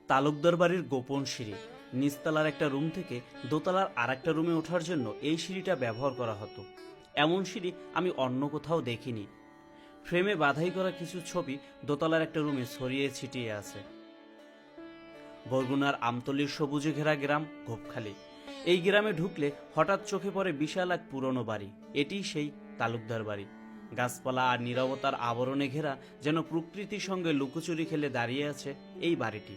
তালুকদার বাড়ির গোপন সিঁড়ি। নিচতলার একটা রুম থেকে দোতলার আর একটা রুমে ওঠার জন্য এই সিঁড়িটা ব্যবহার করা হতো। এমন সিঁড়ি আমি অন্য কোথাও দেখিনি। ফ্রেমে বাধাই করা কিছু ছবি দোতলার একটা রুমে ছড়িয়ে ছিটিয়ে আছে। বরগুনার আমতলীর সবুজে ঘেরা গ্রাম গোপখালী। এই গ্রামে ঢুকলে হঠাৎ চোখে পড়ে বিশাল এক পুরনো বাড়ি। এটি সেই তালুকদার বাড়ি। গাছপালা আর নীরবতার আবরণে ঘেরা, যেন প্রকৃতির সঙ্গে লুকোচুরি খেলে দাঁড়িয়ে আছে এই বাড়িটি।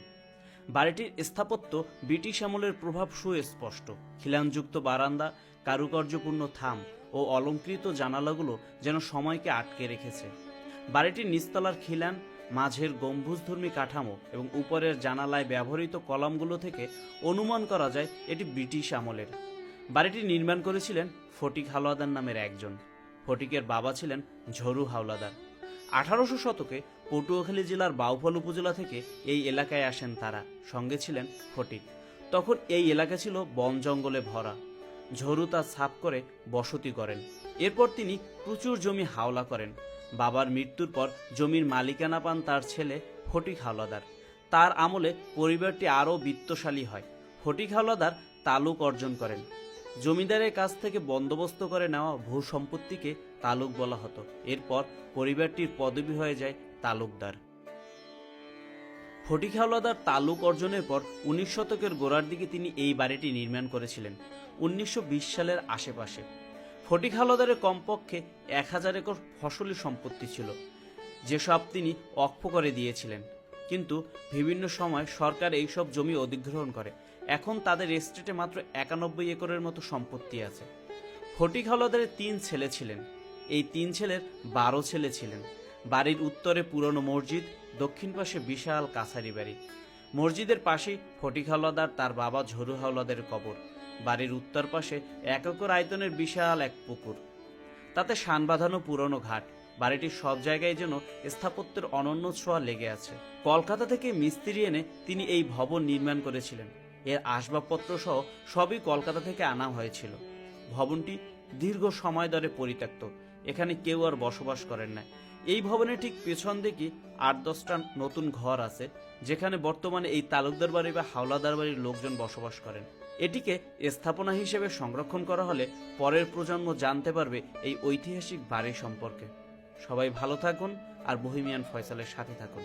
বাড়িটির স্থাপত্য ব্রিটিশ আমলের প্রভাব সুস্পষ্ট। খিলানযুক্ত বারান্দা, কারুকার্যপূর্ণ থাম ও অলংকৃত জানালাগুলো যেন সময়কে আটকে রেখেছে। বাড়িটির নিচতলার খিলান, মাঝের গম্বুজধর্মী কাঠামো এবং উপরের জানালায় ব্যবহৃত কলামগুলো থেকে অনুমান করা যায় এটি ব্রিটিশ আমলের। বাড়িটি নির্মাণ করেছিলেন ফটিক হাওলাদার নামের একজন। ফটিকের বাবা ছিলেন ঝরু হাওলাদার। 1800 শতকে পটুয়াখালী জেলার বাউফল উপজেলা থেকে এই এলাকায় আসেন তারা। সঙ্গে ছিলেন ফটিক। তখন এই এলাকা ছিল বন জঙ্গলে ভরা। ঝরু তা সাফ করে বসতি করেন। এরপর তিনি প্রচুর জমি হাওলা করেন। বাবার মৃত্যুর পর জমির মালিকানা পান তার ছেলে ফটিক হাওলাদার। তার আমলে পরিবারটি আরও বিত্তশালী হয়। ফটিক হাওলাদার তালুক অর্জন করেন। জমিদারের কাছ থেকে বন্দোবস্ত করে নেওয়া ভূ সম্পত্তিকে তালুক বলা হতো। এরপর পরিবারটির পদবি হয়ে যায় তালুকদার। ফটিক হাওলাদার তালুক অর্জনের পর 19 শতকের গোড়ার দিকে তিনি এই বাড়িটি নির্মাণ করেছিলেন 1920 সালের আশেপাশে। ফটিক হাওলাদারের কমপক্ষে 1000 একর ফসলি সম্পত্তি ছিল, যেসব তিনি অক্ষ করে দিয়েছিলেন। কিন্তু বিভিন্ন সময় সরকার এইসব জমি অধিগ্রহণ করে। এখন তাদের এস্টেটে মাত্র 91 একরের মতো সম্পত্তি আছে। ফটিক হাওলাদারের 3 ছেলে ছিলেন। এই 3 ছেলের 12 ছেলে ছিলেন। বাড়ির উত্তরে পুরনো মসজিদ, দক্ষিণ পাশে বিশাল কাছারি বাড়ি। মসজিদের পাশেই ফটিক হাওলাদার তার বাবা ঝরু হাওলাদারের কবর। বাড়ির উত্তর পাশে 1 একর আয়তনের বিশাল এক পুকুর, তাতে শান বাঁধানো পুরনো ঘাট। বাড়িটির সব জায়গায় যেন স্থাপত্যের অনন্য ছোঁয়া লেগে আছে। কলকাতা থেকে মিস্ত্রি এনে তিনি এই ভবন নির্মাণ করেছিলেন। এর আসবাবপত্র সহ সবই কলকাতা থেকে আনা হয়েছিল। ভবনটি দীর্ঘ সময় ধরে পরিত্যক্ত। এখানে কেউ আর বসবাস করেন না। এই ভবনের ঠিক পেছন দিকে 8-10টা নতুন ঘর আছে, যেখানে বর্তমানে এই তালুকদার বাড়ি বা হাওলাদার বাড়ির লোকজন বসবাস করেন। এটিকে স্থাপনা হিসেবে সংরক্ষণ করা হলে পরের প্রজন্ম জানতে পারবে এই ঐতিহাসিক বাড়ি সম্পর্কে। সবাই ভালো থাকুন আর বহিমিয়ান ফয়সালের সাথে থাকুন।